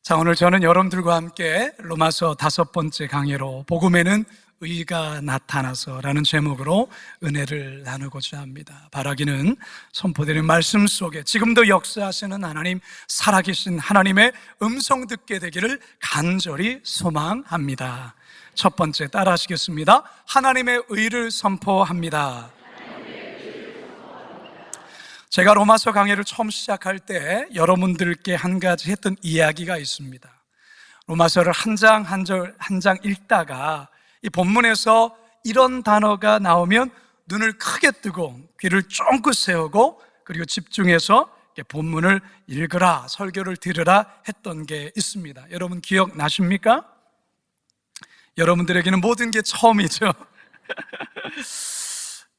자, 오늘 저는 여러분들과 함께 로마서 5번째 강해로 복음에는 의가 나타나서라는 제목으로 은혜를 나누고자 합니다. 바라기는 선포되는 말씀 속에 지금도 역사하시는 하나님, 살아계신 하나님의 음성 듣게 되기를 간절히 소망합니다. 첫 번째 따라 하시겠습니다. 하나님의 의를 선포합니다. 제가 로마서 강해를 처음 시작할 때 여러분들께 한 가지 했던 이야기가 있습니다. 로마서를 한 장 한 장 읽다가 이 본문에서 이런 단어가 나오면 눈을 크게 뜨고 귀를 쫑긋 세우고 그리고 집중해서 본문을 읽으라, 설교를 들으라 했던 게 있습니다. 여러분 기억나십니까? 여러분들에게는 모든 게 처음이죠.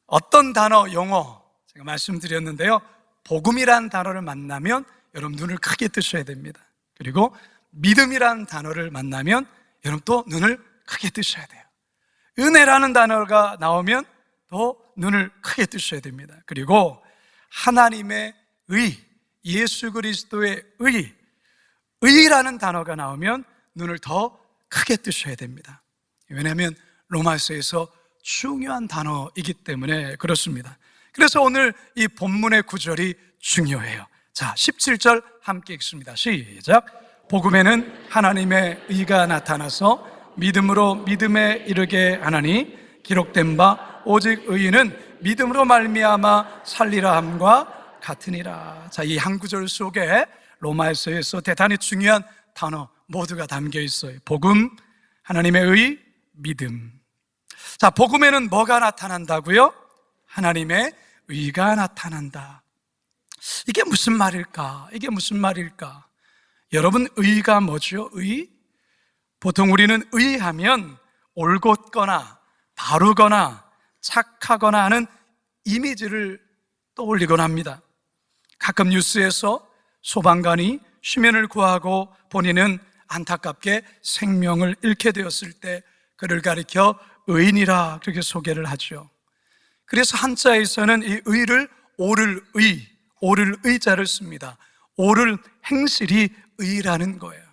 어떤 단어, 용어 제가 말씀드렸는데요, 복음이란 단어를 만나면 여러분 눈을 크게 뜨셔야 됩니다. 그리고 믿음이란 단어를 만나면 여러분 또 눈을 크게 뜨셔야 돼요. 은혜라는 단어가 나오면 또 눈을 크게 뜨셔야 됩니다. 그리고 하나님의 의, 예수 그리스도의 의라는 단어가 나오면 눈을 더 크게 뜨셔야 됩니다. 왜냐하면 로마서에서 중요한 단어이기 때문에 그렇습니다. 그래서 오늘 이 본문의 구절이 중요해요. 자, 17절 함께 읽습니다. 시작. 복음에는 하나님의 의가 나타나서 믿음으로 믿음에 이르게 하나니 기록된 바 오직 의인은 믿음으로 말미암아 살리라 함과 같으니라. 자, 이 한 구절 속에 로마서에서 대단히 중요한 단어 모두가 담겨 있어요. 복음, 하나님의 의, 믿음. 자, 복음에는 뭐가 나타난다고요? 하나님의 의가 나타난다. 이게 무슨 말일까? 이게 무슨 말일까? 여러분, 의가 뭐죠? 의? 보통 우리는 의하면 올곧거나 바르거나 착하거나 하는 이미지를 떠올리곤 합니다. 가끔 뉴스에서 소방관이 휴면을 구하고 본인은 안타깝게 생명을 잃게 되었을 때 그를 가리켜 의인이라 그렇게 소개를 하죠. 그래서 한자에서는 이 의를 오를 의자를 씁니다. 오를 행실이 의라는 거예요.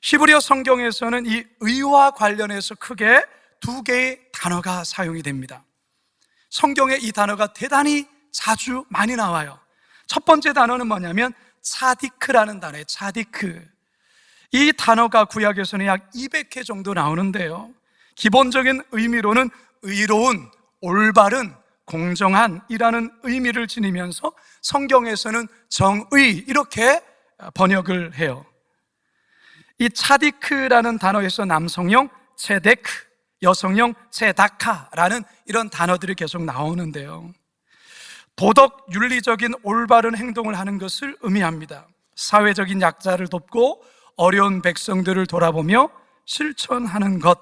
히브리어 성경에서는 이 의와 관련해서 크게 두 개의 단어가 사용이 됩니다. 성경에 이 단어가 대단히 자주 많이 나와요. 첫 번째 단어는 뭐냐면 차디크라는 단어예요. 차디크. 이 단어가 구약에서는 약 200회 정도 나오는데요, 기본적인 의미로는 의로운, 올바른, 공정한이라는 의미를 지니면서 성경에서는 정의 이렇게 번역을 해요. 이 차디크라는 단어에서 남성형 체데크, 여성형 체다카라는 이런 단어들이 계속 나오는데요, 도덕, 윤리적인 올바른 행동을 하는 것을 의미합니다. 사회적인 약자를 돕고 어려운 백성들을 돌아보며 실천하는 것,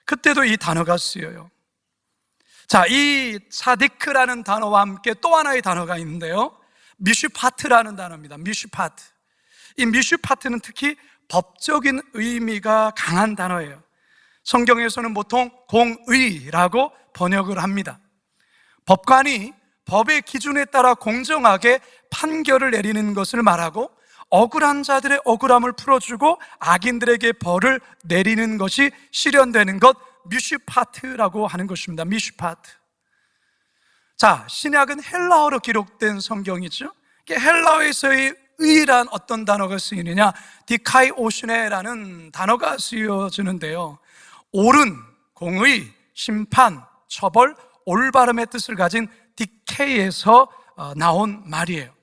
그때도 이 단어가 쓰여요. 자, 이 차디크라는 단어와 함께 또 하나의 단어가 있는데요, 미슈파트라는 단어입니다. 미슈파트. 이 미슈파트는 특히 법적인 의미가 강한 단어예요. 성경에서는 보통 공의라고 번역을 합니다. 법관이 법의 기준에 따라 공정하게 판결을 내리는 것을 말하고 억울한 자들의 억울함을 풀어주고 악인들에게 벌을 내리는 것이 실현되는 것, 미슈파트라고 하는 것입니다. 미슈파트. 자, 신약은 헬라어로 기록된 성경이죠. 헬라어에서의 의란 어떤 단어가 쓰이느냐, 디카이오시네라는 단어가 쓰여지는데요, 옳은, 공의, 심판, 처벌, 올바름의 뜻을 가진 디케이에서 나온 말이에요.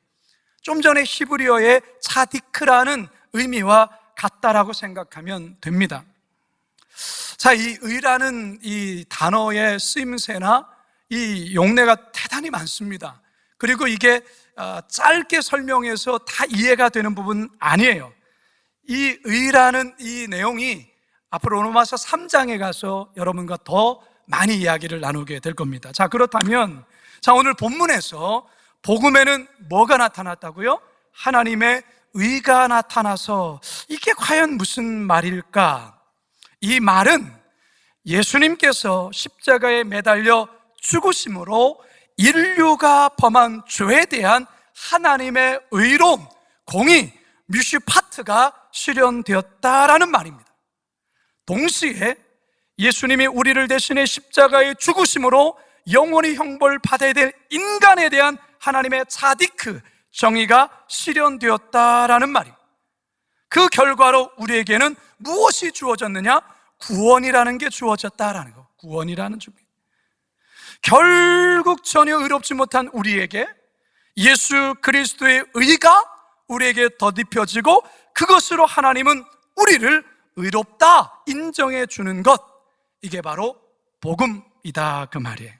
좀 전에 히브리어의 차디크라는 의미와 같다라고 생각하면 됩니다. 자, 이 의라는 이 단어의 쓰임새나 이 용례가 대단히 많습니다. 그리고 이게 짧게 설명해서 다 이해가 되는 부분은 아니에요. 이 의라는 이 내용이 앞으로 로마서 3장에 가서 여러분과 더 많이 이야기를 나누게 될 겁니다. 자, 그렇다면 자, 오늘 본문에서 복음에는 뭐가 나타났다고요? 하나님의 의가 나타나서 이게 과연 무슨 말일까? 이 말은 예수님께서 십자가에 매달려 죽으심으로 인류가 범한 죄에 대한 하나님의 의로움, 공의, 뮤슈파트가 실현되었다라는 말입니다. 동시에 예수님이 우리를 대신해 십자가의 죽으심으로 영원히 형벌 받아야 될 인간에 대한 하나님의 차디크, 정의가 실현되었다라는 말입니다. 그 결과로 우리에게는 무엇이 주어졌느냐? 구원이라는 게 주어졌다라는 거. 구원이라는 줄. 결국 전혀 의롭지 못한 우리에게 예수 그리스도의 의가 우리에게 덧입혀지고, 그것으로 하나님은 우리를 의롭다 인정해 주는 것, 이게 바로 복음이다 그 말이에요.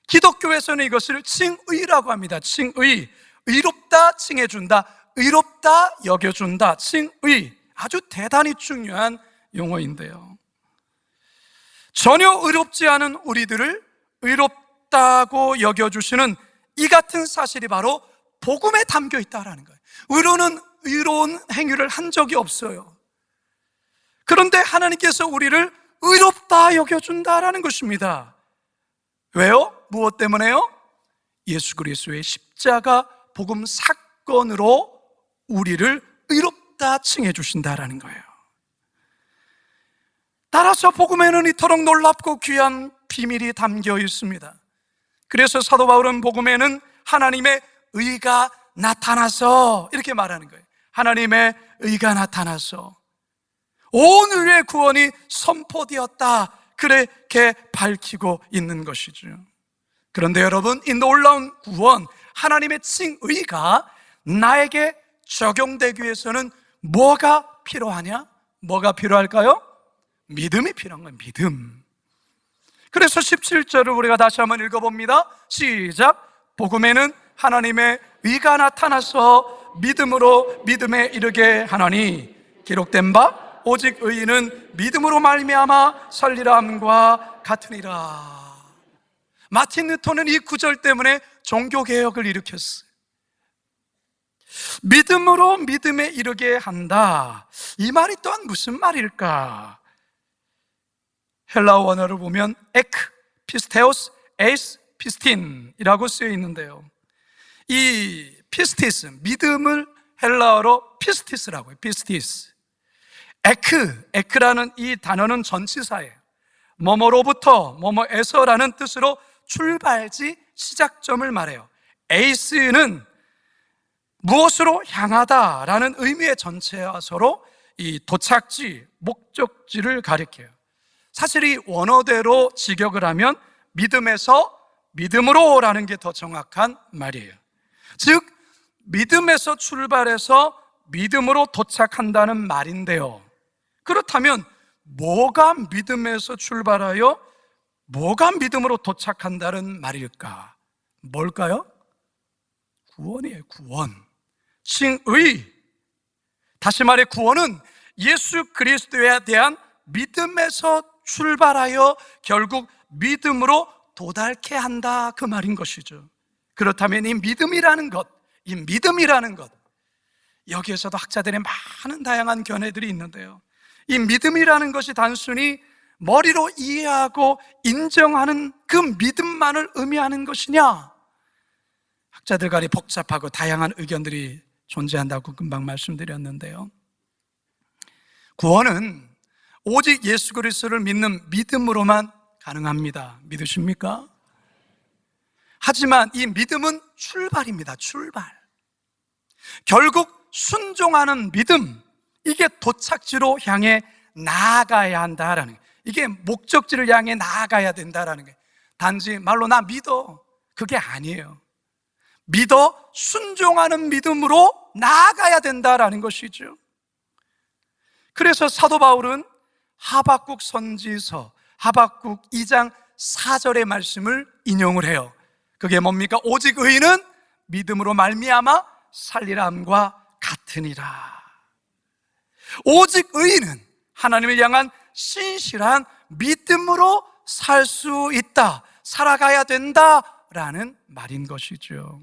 기독교에서는 이것을 칭의라고 합니다. 칭의, 의롭다 칭해준다, 의롭다 여겨준다, 칭의. 아주 대단히 중요한 용어인데요, 전혀 의롭지 않은 우리들을 의롭다고 여겨주시는 이 같은 사실이 바로 복음에 담겨 있다라는 거예요. 의로는 의로운 행위를 한 적이 없어요. 그런데 하나님께서 우리를 의롭다 여겨준다라는 것입니다. 왜요? 무엇 때문에요? 예수 그리스도의 십자가 복음 사건으로 우리를 의롭다 칭해 주신다라는 거예요. 따라서 복음에는 이토록 놀랍고 귀한 비밀이 담겨 있습니다. 그래서 사도 바울은 복음에는 하나님의 의가 나타나서, 이렇게 말하는 거예요. 하나님의 의가 나타나서 온 인류의 구원이 선포되었다, 그렇게 밝히고 있는 것이죠. 그런데 여러분, 이 놀라운 구원, 하나님의 칭의가 나에게 적용되기 위해서는 뭐가 필요하냐? 뭐가 필요할까요? 믿음이 필요한 거예요. 믿음. 그래서 17절을 우리가 다시 한번 읽어봅니다. 시작. 복음에는 하나님의 의가 나타나서 믿음으로 믿음에 이르게 하나니, 기록된 바 오직 의인은 믿음으로 말미암아 살리라 함과 같으니라. 마틴 루터는 이 구절 때문에 종교개혁을 일으켰어요. 믿음으로 믿음에 이르게 한다, 이 말이 또한 무슨 말일까? 헬라어 원어를 보면 에크, 피스테오스, 에이스, 피스틴이라고 쓰여 있는데요, 이 피스티스, 믿음을 헬라어로 피스티스라고 해요. 피스티스. 에크라는 이 단어는 전치사예요. 뭐뭐로부터, 뭐뭐에서라는 뜻으로 출발지, 시작점을 말해요. 에이스는 무엇으로 향하다라는 의미의 전체어서로 이 도착지, 목적지를 가리켜요. 사실 이 원어대로 직역을 하면 믿음에서 믿음으로라는 게 더 정확한 말이에요. 즉, 믿음에서 출발해서 믿음으로 도착한다는 말인데요, 그렇다면 뭐가 믿음에서 출발하여 뭐가 믿음으로 도착한다는 말일까? 뭘까요? 구원이에요. 구원. 칭의. 다시 말해, 구원은 예수 그리스도에 대한 믿음에서 출발하여 결국 믿음으로 도달케 한다, 그 말인 것이죠. 그렇다면 이 믿음이라는 것, 여기에서도 학자들의 많은 다양한 견해들이 있는데요, 이 믿음이라는 것이 단순히 머리로 이해하고 인정하는 그 믿음만을 의미하는 것이냐? 학자들 간에 복잡하고 다양한 의견들이 존재한다고 금방 말씀드렸는데요, 구원은 오직 예수 그리스도를 믿는 믿음으로만 가능합니다. 믿으십니까? 하지만 이 믿음은 출발입니다. 출발. 결국 순종하는 믿음, 이게 도착지로 향해 나아가야 한다라는 거예요. 이게 목적지를 향해 나아가야 된다라는 거예요. 단지 말로 나 믿어, 그게 아니에요. 믿어 순종하는 믿음으로 나아가야 된다라는 것이죠. 그래서 사도 바울은 하박국 선지서 하박국 2장 4절의 말씀을 인용을 해요. 그게 뭡니까? 오직 의인은 믿음으로 말미암아 살리라 함과 같으니라. 오직 의인은 하나님을 향한 신실한 믿음으로 살 수 있다, 살아가야 된다라는 말인 것이죠.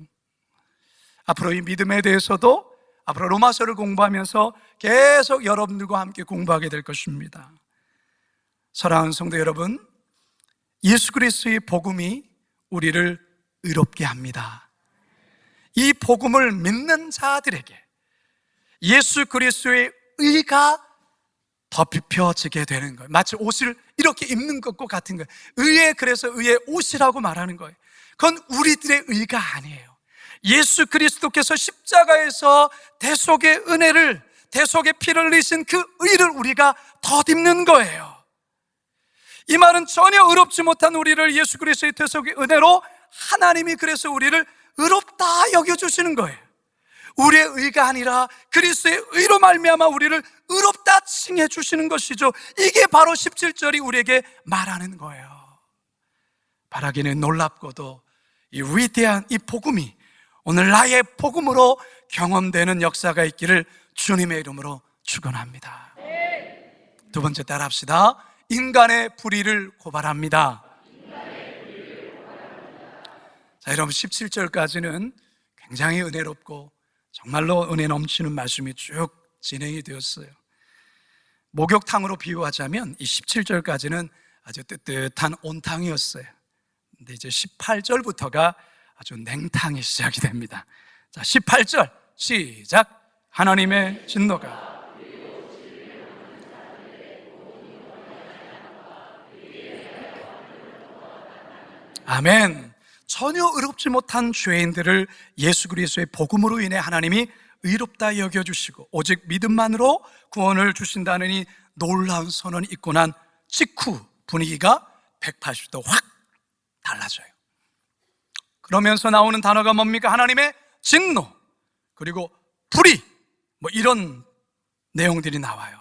앞으로 이 믿음에 대해서도 앞으로 로마서를 공부하면서 계속 여러분들과 함께 공부하게 될 것입니다. 사랑하는 성도 여러분, 예수 그리스도의 복음이 우리를 의롭게 합니다. 이 복음을 믿는 자들에게, 예수 그리스도의 의가 덮여지게 되는 거예요. 마치 옷을 이렇게 입는 것과 같은 거예요. 그래서 의의 옷이라고 말하는 거예요. 그건 우리들의 의가 아니에요. 예수 그리스도께서 십자가에서 대속의 은혜를, 대속의 피를 흘리신 그 의를 우리가 덧입는 거예요. 이 말은 전혀 의롭지 못한 우리를 예수 그리스도의 대속의 은혜로 하나님이 그래서 우리를 의롭다 여겨주시는 거예요. 우리의 의가 아니라 그리스도의 의로 말미암아 우리를 의롭다 칭해 주시는 것이죠. 이게 바로 17절이 우리에게 말하는 거예요. 바라기는 놀랍고도 이 위대한 이 복음이 오늘 나의 복음으로 경험되는 역사가 있기를 주님의 이름으로 축원합니다. 두 번째 따라합시다. 인간의 불의를 고발합니다. 자, 여러분 17절까지는 굉장히 은혜롭고 정말로 은혜 넘치는 말씀이 쭉 진행이 되었어요. 목욕탕으로 비유하자면 이 17절까지는 아주 뜨뜻한 온탕이었어요. 근데 이제 18절부터가 아주 냉탕이 시작이 됩니다. 자, 18절 시작. 하나님의 진노가 아멘. 전혀 의롭지 못한 죄인들을 예수 그리스도의 복음으로 인해 하나님이 의롭다 여겨주시고 오직 믿음만으로 구원을 주신다는 이 놀라운 선언이 있고 난 직후 분위기가 180도 확 달라져요. 그러면서 나오는 단어가 뭡니까? 하나님의 진노, 그리고 불의, 뭐 이런 내용들이 나와요.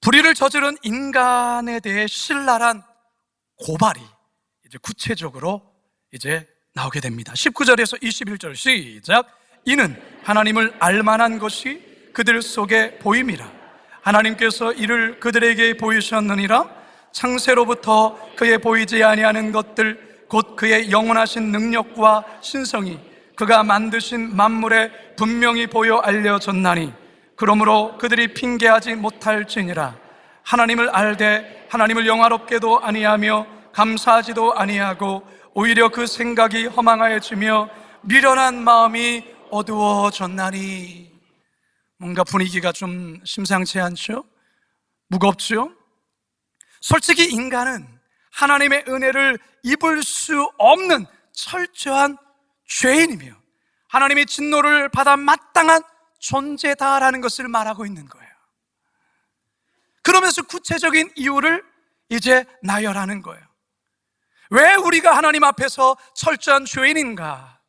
불의를 저지른 인간에 대해 신랄한 고발이 이제 구체적으로 이제 나오게 됩니다. 19절에서 21절 시작. 이는 하나님을 알만한 것이 그들 속에 보임이라. 하나님께서 이를 그들에게 보이셨느니라. 창세로부터 그의 보이지 아니하는 것들 곧 그의 영원하신 능력과 신성이 그가 만드신 만물에 분명히 보여 알려졌나니 그러므로 그들이 핑계하지 못할지니라. 하나님을 알되 하나님을 영화롭게도 아니하며 감사하지도 아니하고 오히려 그 생각이 허망하여지며 미련한 마음이 어두워졌나니. 뭔가 분위기가 좀 심상치 않죠? 무겁죠? 솔직히 인간은 하나님의 은혜를 입을 수 없는 철저한 죄인이며 하나님의 진노를 받아 마땅한 존재다라는 것을 말하고 있는 거예요. 그러면서 구체적인 이유를 이제 나열하는 거예요. 왜 우리가 하나님 앞에서 철저한 죄인인가?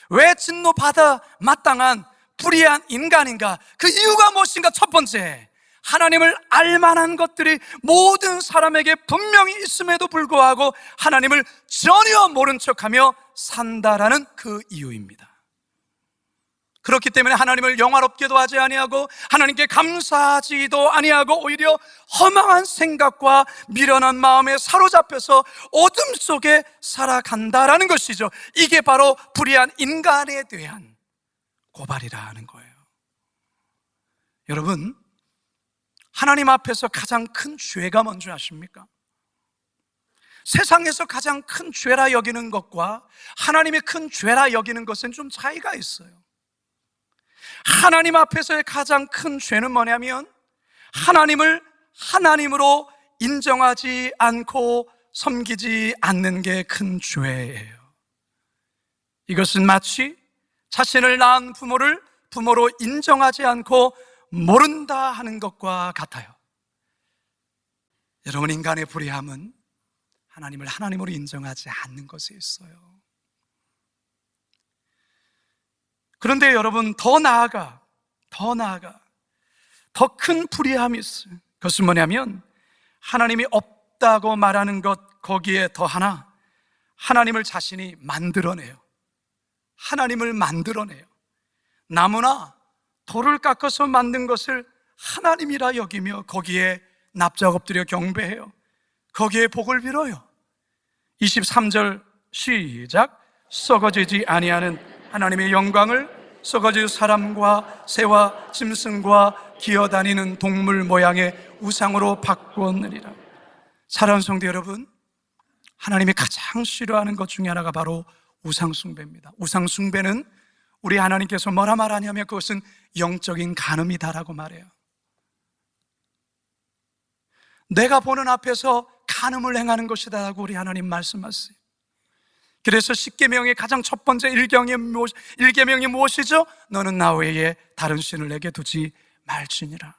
왜 진노받아 마땅한 불의한 인간인가? 그 이유가 무엇인가? 첫 번째, 하나님을 알만한 것들이 모든 사람에게 분명히 있음에도 불구하고 하나님을 전혀 모른 척하며 산다라는 그 이유입니다. 그렇기 때문에 하나님을 영화롭게도 하지 아니하고 하나님께 감사하지도 아니하고 오히려 허망한 생각과 미련한 마음에 사로잡혀서 어둠 속에 살아간다라는 것이죠. 이게 바로 불의한 인간에 대한 고발이라는 거예요. 여러분, 하나님 앞에서 가장 큰 죄가 뭔지 아십니까? 세상에서 가장 큰 죄라 여기는 것과 하나님의 큰 죄라 여기는 것은 좀 차이가 있어요. 하나님 앞에서의 가장 큰 죄는 뭐냐면 하나님을 하나님으로 인정하지 않고 섬기지 않는 게 큰 죄예요. 이것은 마치 자신을 낳은 부모를 부모로 인정하지 않고 모른다 하는 것과 같아요. 여러분, 인간의 불의함은 하나님을 하나님으로 인정하지 않는 것에 있어요. 그런데 여러분, 더 나아가 더 큰 불의함이 있어요. 그것은 뭐냐면 하나님이 없다고 말하는 것 거기에 더 하나 하나님을 자신이 만들어내요. 하나님을 만들어내요. 나무나 돌을 깎아서 만든 것을 하나님이라 여기며 거기에 납작 엎드려 경배해요. 거기에 복을 빌어요. 23절 시작. 썩어지지 아니하는 하나님의 영광을 썩어질 사람과 새와 짐승과 기어다니는 동물 모양의 우상으로 바꾸었느니라. 사랑하는 성도 여러분, 하나님이 가장 싫어하는 것 중에 하나가 바로 우상숭배입니다. 우상숭배는 우리 하나님께서 뭐라 말하냐면 그것은 영적인 간음이다라고 말해요. 내가 보는 앞에서 간음을 행하는 것이다라고 우리 하나님 말씀하세요. 그래서 십계명의 가장 첫 번째 일계명이 무엇이죠? 너는 나 외에 다른 신을 내게 두지 말지니라.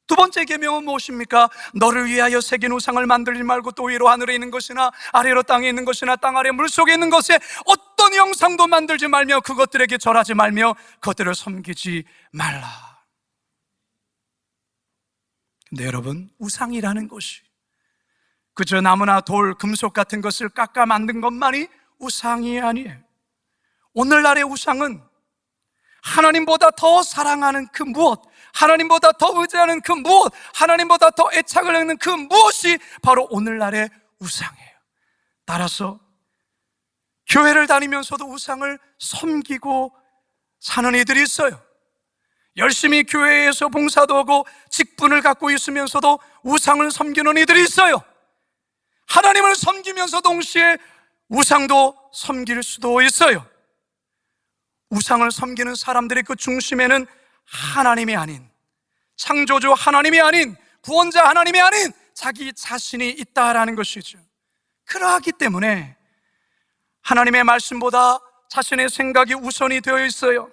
두 번째 계명은 무엇입니까? 너를 위하여 새긴 우상을 만들지 말고 또 위로 하늘에 있는 것이나 아래로 땅에 있는 것이나 땅 아래 물속에 있는 것에 어떤 형상도 만들지 말며 그것들에게 절하지 말며 그것들을 섬기지 말라. 근데 여러분, 우상이라는 것이 그저 나무나 돌, 금속 같은 것을 깎아 만든 것만이 우상이 아니에요. 오늘날의 우상은 하나님보다 더 사랑하는 그 무엇, 하나님보다 더 의지하는 그 무엇, 하나님보다 더 애착을 하는 그 무엇이 바로 오늘날의 우상이에요. 따라서 교회를 다니면서도 우상을 섬기고 사는 이들이 있어요. 열심히 교회에서 봉사도 하고 직분을 갖고 있으면서도 우상을 섬기는 이들이 있어요. 하나님을 섬기면서 동시에 우상도 섬길 수도 있어요. 우상을 섬기는 사람들의 그 중심에는 하나님이 아닌, 창조주 하나님이 아닌, 구원자 하나님이 아닌 자기 자신이 있다라는 것이죠. 그러하기 때문에 하나님의 말씀보다 자신의 생각이 우선이 되어 있어요.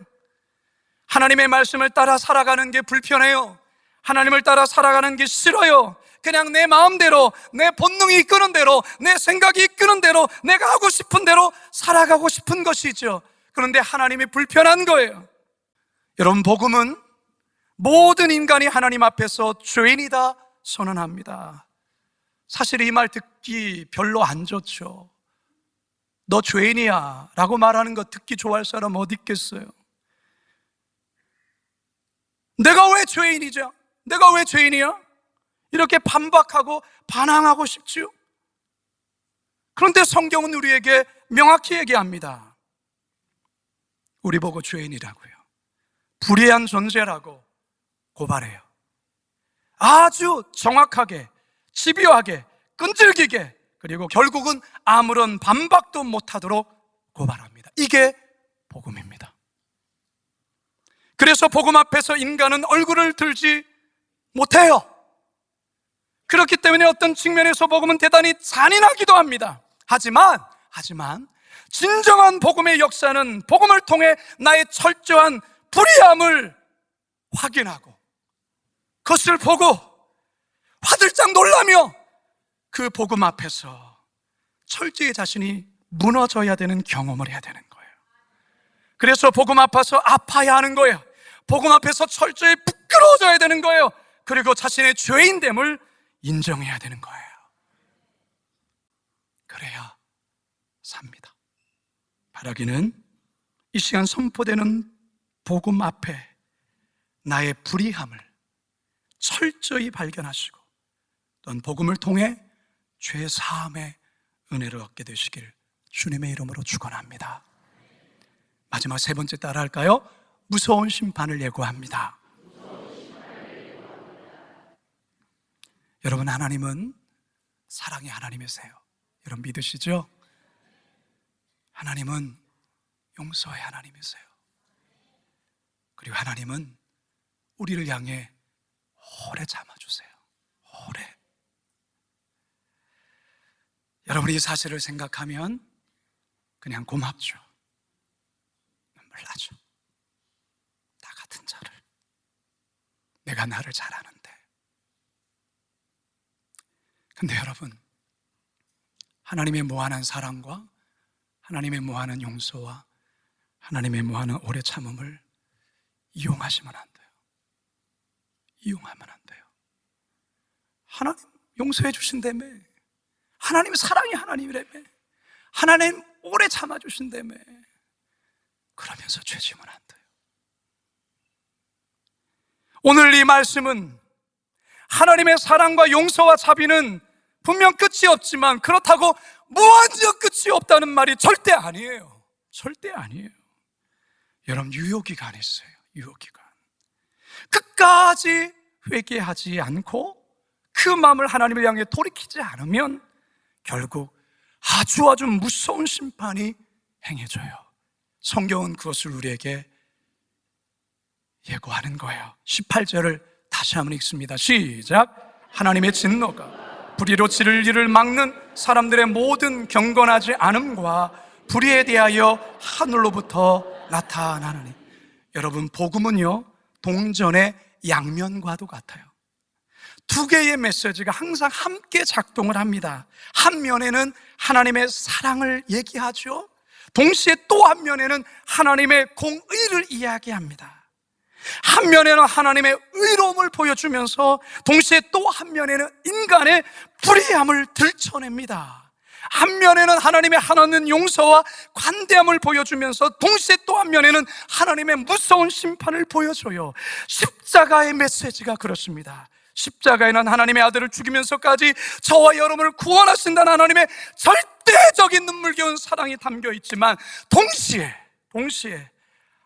하나님의 말씀을 따라 살아가는 게 불편해요. 하나님을 따라 살아가는 게 싫어요. 그냥 내 마음대로, 내 본능이 이끄는 대로, 내 생각이 이끄는 대로, 내가 하고 싶은 대로 살아가고 싶은 것이죠. 그런데 하나님이 불편한 거예요. 여러분, 복음은 모든 인간이 하나님 앞에서 죄인이다 선언합니다. 사실 이 말 듣기 별로 안 좋죠. 너 죄인이야 라고 말하는 거 듣기 좋아할 사람 어디 있겠어요? 내가 왜 죄인이죠? 내가 왜 죄인이야? 이렇게 반박하고 반항하고 싶지요. 그런데 성경은 우리에게 명확히 얘기합니다. 우리 보고 죄인이라고요, 불의한 존재라고 고발해요. 아주 정확하게, 집요하게, 끈질기게, 그리고 결국은 아무런 반박도 못하도록 고발합니다. 이게 복음입니다. 그래서 복음 앞에서 인간은 얼굴을 들지 못해요. 그렇기 때문에 어떤 측면에서 복음은 대단히 잔인하기도 합니다. 하지만 진정한 복음의 역사는 복음을 통해 나의 철저한 불의함을 확인하고 그것을 보고 화들짝 놀라며 그 복음 앞에서 철저히 자신이 무너져야 되는 경험을 해야 되는 거예요. 그래서 복음 앞에서 아파야 하는 거예요. 복음 앞에서 철저히 부끄러워져야 되는 거예요. 그리고 자신의 죄인됨을 인정해야 되는 거예요. 그래야 삽니다. 바라기는 이 시간 선포되는 복음 앞에 나의 불의함을 철저히 발견하시고 또한 복음을 통해 죄 사함의 은혜를 얻게 되시길 주님의 이름으로 축원합니다. 마지막 세 번째 따라할까요? 무서운 심판을 예고합니다. 여러분, 하나님은 사랑의 하나님이세요. 여러분 믿으시죠? 하나님은 용서의 하나님이세요. 그리고 하나님은 우리를 향해 오래 참아주세요. 오래. 여러분이 이 사실을 생각하면 그냥 고맙죠. 눈물 나죠. 나 같은 자를, 내가 나를 잘 아는데. 근데 여러분, 하나님의 무한한 사랑과 하나님의 무한한 용서와 하나님의 무한한 오래 참음을 이용하시면 안 돼요. 이용하면 안 돼요. 하나님 용서해 주신다며, 하나님 사랑이 하나님이라며, 하나님 오래 참아주신다며, 그러면서 죄지면 안 돼요. 오늘 이 말씀은 하나님의 사랑과 용서와 자비는 분명 끝이 없지만 그렇다고 무한정 끝이 없다는 말이 절대 아니에요. 절대 아니에요. 여러분, 유효기간이 있어요. 유효기간. 끝까지 회개하지 않고 그 마음을 하나님을 향해 돌이키지 않으면 결국 아주 무서운 심판이 행해져요. 성경은 그것을 우리에게 예고하는 거예요. 18절을 다시 한번 읽습니다. 시작. 하나님의 진노가 불의로 지를 일을 막는 사람들의 모든 경건하지 않음과 불의에 대하여 하늘로부터 나타나느니. 여러분, 복음은요 동전의 양면과도 같아요. 두 개의 메시지가 항상 함께 작동을 합니다. 한 면에는 하나님의 사랑을 얘기하죠. 동시에 또 한 면에는 하나님의 공의를 이야기합니다. 한 면에는 하나님의 의로움을 보여주면서 동시에 또 한 면에는 인간의 불의함을 들춰냅니다. 한 면에는 하나님의 하나님 용서와 관대함을 보여주면서 동시에 또 한 면에는 하나님의 무서운 심판을 보여줘요. 십자가의 메시지가 그렇습니다. 십자가에는 하나님의 아들을 죽이면서까지 저와 여러분을 구원하신다는 하나님의 절대적인 눈물겨운 사랑이 담겨 있지만 동시에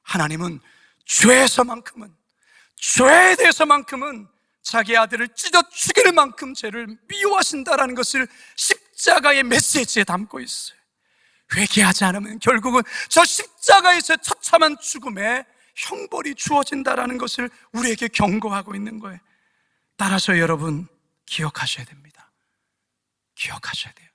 하나님은 죄에 대해서만큼은 자기 아들을 찢어 죽일 만큼 죄를 미워하신다는 것을 십자가의 메시지에 담고 있어요. 회개하지 않으면 결국은 저 십자가에서 처참한 죽음에 형벌이 주어진다는 것을 우리에게 경고하고 있는 거예요. 따라서 여러분 기억하셔야 됩니다. 기억하셔야 돼요.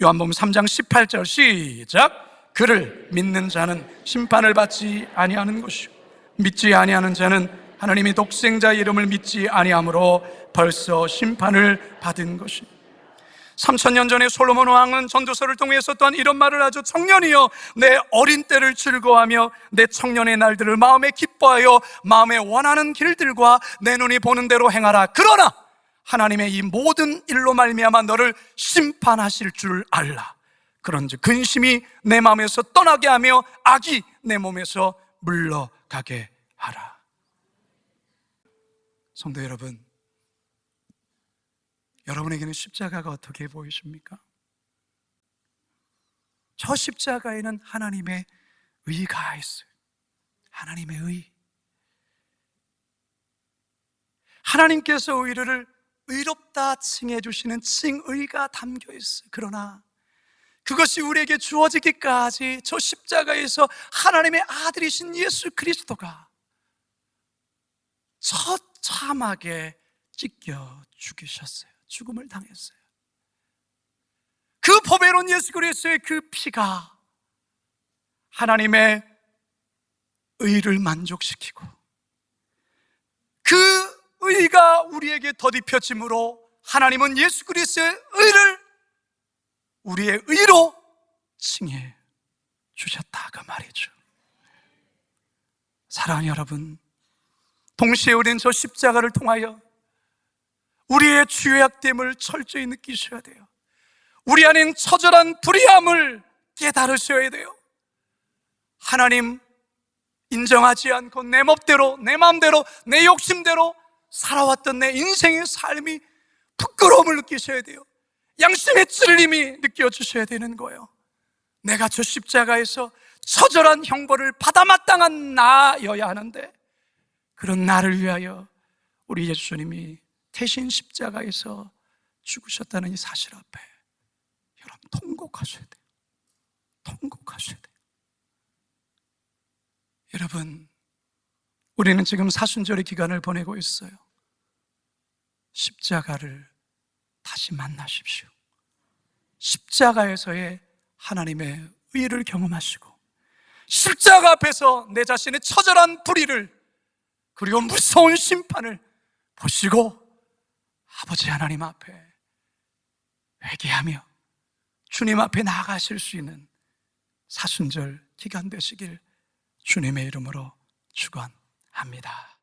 요한복음 3장 18절 시작. 그를 믿는 자는 심판을 받지 아니하는 것이요 믿지 아니하는 자는 하나님이 독생자 이름을 믿지 아니함으로 벌써 심판을 받은 것입니다. 3000년 전에 솔로몬 왕은 전도서를 통해서 또한 이런 말을 하죠. 청년이여 내 어린 때를 즐거워하며 내 청년의 날들을 마음에 기뻐하여 마음에 원하는 길들과 내 눈이 보는 대로 행하라. 그러나 하나님의 이 모든 일로 말미암아 너를 심판하실 줄 알라. 그런즉 근심이 내 마음에서 떠나게 하며 악이 내 몸에서 물러가게 하라. 성도 여러분, 여러분에게는 십자가가 어떻게 보이십니까? 저 십자가에는 하나님의 의가 있어요. 하나님의 의. 하나님께서 우리를 의롭다 칭해 주시는 칭의가 담겨 있어요. 그러나 그것이 우리에게 주어지기까지 저 십자가에서 하나님의 아들이신 예수 그리스도가 처참하게 찢겨 죽이셨어요. 죽음을 당했어요. 그 보배로운 예수 그리스도의 그 피가 하나님의 의를 만족시키고 그 의가 우리에게 덧입혀짐으로 하나님은 예수 그리스도의 의를 우리의 의로 칭해 주셨다 그 말이죠. 사랑하는 여러분, 동시에 우리는 저 십자가를 통하여 우리의 죄악됨을 철저히 느끼셔야 돼요. 우리 안엔 처절한 불의함을 깨달으셔야 돼요. 하나님 인정하지 않고 내 멋대로, 내 마음대로, 내 욕심대로 살아왔던 내 인생의 삶이 부끄러움을 느끼셔야 돼요. 양심의 찔림이 느껴지셔야 되는 거예요. 내가 저 십자가에서 처절한 형벌을 받아 마땅한 나여야 하는데 그런 나를 위하여 우리 예수님이 대신 십자가에서 죽으셨다는 이 사실 앞에 여러분 통곡하셔야 돼요. 통곡하셔야 돼요. 여러분, 우리는 지금 사순절의 기간을 보내고 있어요. 십자가를 다시 만나십시오. 십자가에서의 하나님의 의를 경험하시고 십자가 앞에서 내 자신의 처절한 불의를 그리고 무서운 심판을 보시고 아버지 하나님 앞에 회개하며 주님 앞에 나아가실 수 있는 사순절 기간 되시길 주님의 이름으로 축원합니다.